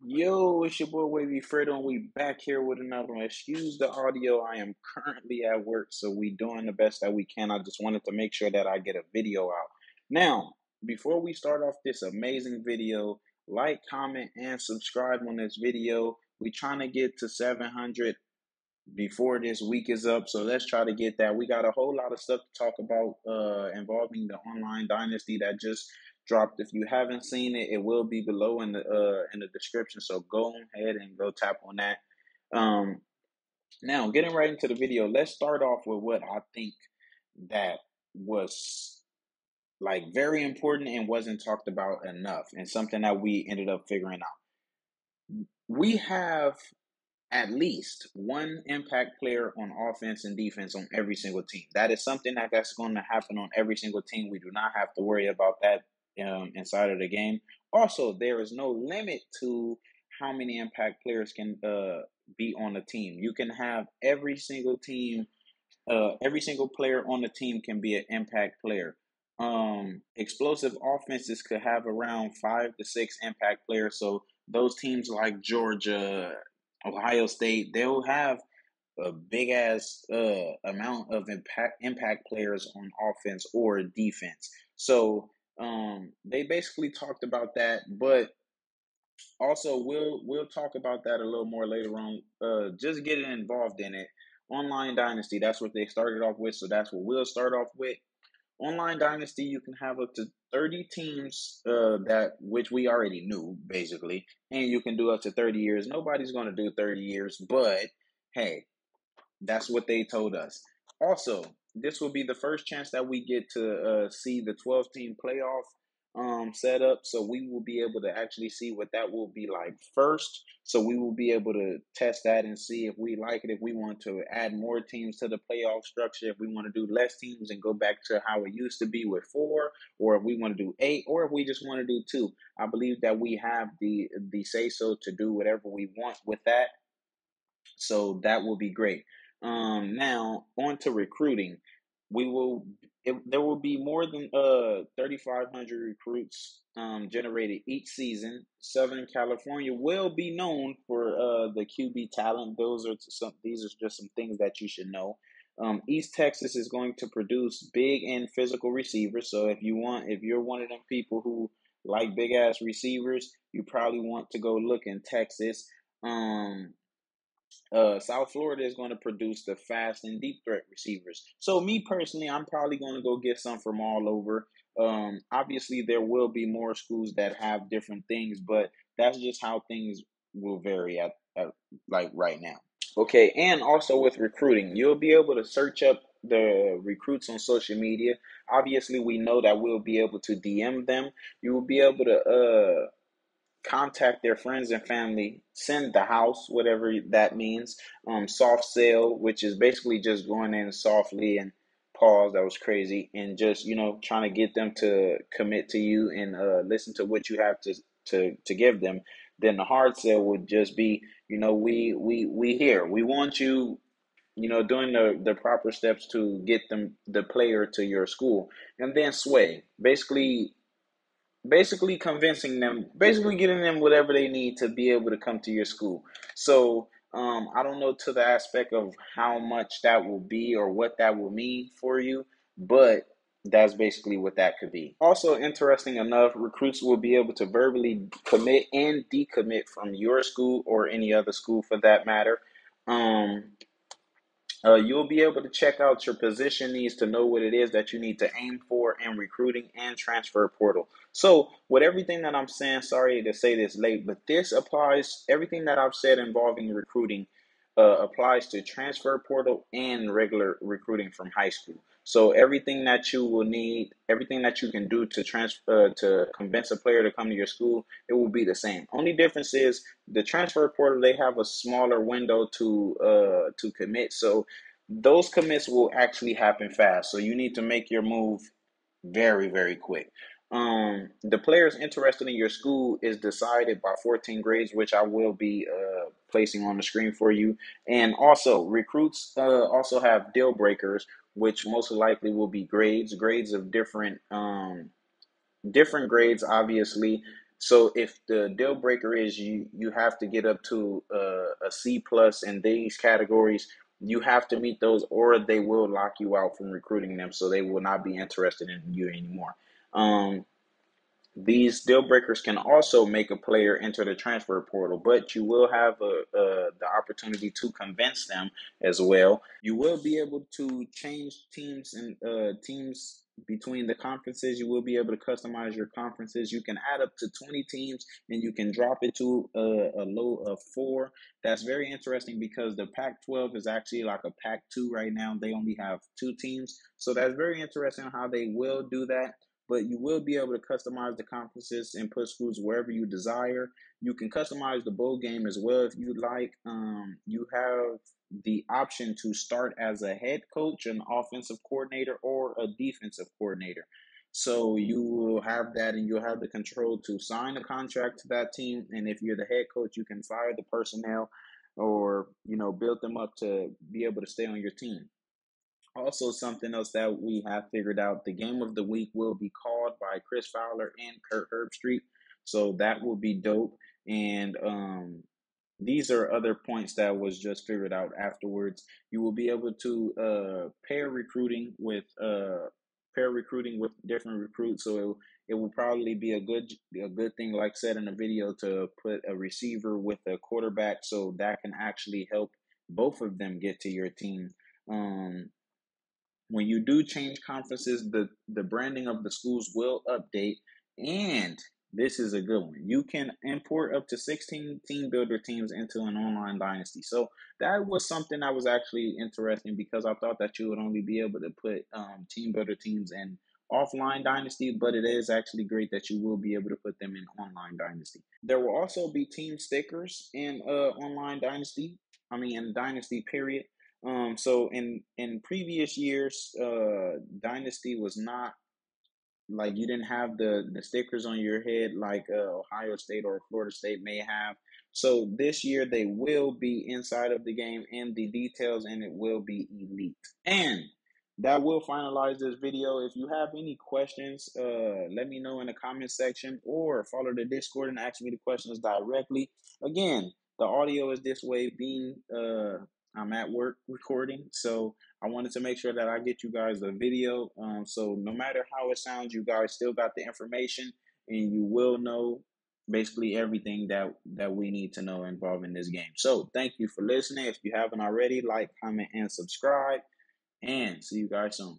Yo, it's your boy Wavy Fredo, and we back here with another one. Excuse the audio. I am currently at work, so we doing the best that we can. I just wanted to make sure that I get a video out. Now, before we start off this amazing video, like, comment, and subscribe on this video. We trying to get to 700 before this week is up, so let's try to get that. We got a whole lot of stuff to talk about involving the online dynasty that just dropped. If you haven't seen it, it will be below in the description, so go ahead and go tap on that. um Now, getting right into the video, let's start off with what I think that was like very important and wasn't talked about enough, and something that we ended up figuring out. We have at least one impact player on offense and defense on every single team. That is something that's going to happen on every single team. We do not have to worry about that inside of the game. Also, there is no limit to how many impact players can be on the team. You can have every single player on the team can be an impact player. Explosive offenses could have around 5 to 6 impact players. So those teams like Georgia, Ohio State, they'll have a big ass amount of impact players on offense or defense. So they basically talked about that, but also we'll talk about that a little more later on. Just getting involved in it. Online Dynasty, that's what they started off with, so that's what we'll start off with. Online Dynasty, you can have up to 30 teams, that which we already knew basically, and you can do up to 30 years. Nobody's going to do 30 years, but hey, that's what they told us. Also, this will be the first chance that we get to see the 12-team playoff set up. So we will be able to actually see what that will be like first. So we will be able to test that and see if we like it, if we want to add more teams to the playoff structure, if we want to do less teams and go back to how it used to be with 4, or if we want to do 8, or if we just want to do 2. I believe that we have the say so to do whatever we want with that. So that will be great. Now on to recruiting. There will be more than 3,500 recruits generated each season. Southern California will be known for the QB talent. These are just some things that you should know. East Texas is going to produce big and physical receivers. So if you're one of them people who like big ass receivers, you probably want to go look in Texas. South Florida is going to produce the fast and deep threat receivers. So me personally, I'm probably going to go get some from all over. Obviously, there will be more schools that have different things, but that's just how things will vary at like right now. Okay, and also with recruiting, you'll be able to search up the recruits on social media. Obviously, we know that we'll be able to DM them. You will be able to contact their friends and family, send the house, whatever that means. Soft sale, which is basically just going in softly and pause. That was crazy, and just trying to get them to commit to you and listen to what you have to give them. Then the hard sale would just be, we here, we want you. Doing the proper steps to get the player to your school, and then sway. Basically convincing them, basically getting them whatever they need to be able to come to your school. So I don't know to the aspect of how much that will be or what that will mean for you, but that's basically what that could be. Also, interesting enough, recruits will be able to verbally commit and decommit from your school or any other school for that matter. Um, you'll be able to check out your position needs to know what it is that you need to aim for in recruiting and transfer portal. So, with everything that I'm saying, sorry to say this late, but this applies, everything that I've said involving recruiting applies to transfer portal and regular recruiting from high school. So everything that you will need, everything that you can do to transfer to convince a player to come to your school, it will be the same. Only difference is the transfer portal, they have a smaller window to commit. So those commits will actually happen fast. So you need to make your move very, very quick. The players interested in your school is decided by 14 grades, which I will be placing on the screen for you. And also, recruits also have deal breakers, which most likely will be grades of different grades, obviously. So if the deal breaker is you have to get up to a C plus in these categories, you have to meet those, or they will lock you out from recruiting them. So they will not be interested in you anymore. Um, these deal breakers can also make a player enter the transfer portal, but you will have the opportunity to convince them as well. You will be able to change teams and teams between the conferences. You will be able to customize your conferences. You can add up to 20 teams, and you can drop it to a low of 4. That's very interesting because the Pac-12 is actually like a Pac-2 right now. They only have 2 teams, so that's very interesting how they will do that, but you will be able to customize the conferences and put schools wherever you desire. You can customize the bowl game as well if you like. You have the option to start as a head coach, an offensive coordinator, or a defensive coordinator. So you will have that, and you'll have the control to sign a contract to that team. And if you're the head coach, you can fire the personnel, or build them up to be able to stay on your team. Also, something else that we have figured out, the game of the week will be called by Chris Fowler and Kurt Herbstreit. So that will be dope. And these are other points that was just figured out afterwards. You will be able to pair recruiting with different recruits. So it will probably be a good thing, like said in the video, to put a receiver with a quarterback, so that can actually help both of them get to your team. Um, when you do change conferences, the branding of the schools will update, and this is a good one. You can import up to 16 team builder teams into an online dynasty. So that was something that was actually interesting, because I thought that you would only be able to put team builder teams in offline dynasty, but it is actually great that you will be able to put them in online dynasty. There will also be team stickers in online dynasty. I mean, in dynasty period. So in previous years, Dynasty was not like, you didn't have the stickers on your head like Ohio State or Florida State may have. So this year they will be inside of the game and the details, and it will be elite. And that will finalize this video. If you have any questions, let me know in the comment section, or follow the Discord and ask me the questions directly. Again, the audio is this way, being I'm at work recording, so I wanted to make sure that I get you guys a video. So no matter how it sounds, you guys still got the information, and you will know basically everything that we need to know involving this game. So thank you for listening. If you haven't already, like, comment, and subscribe, and see you guys soon.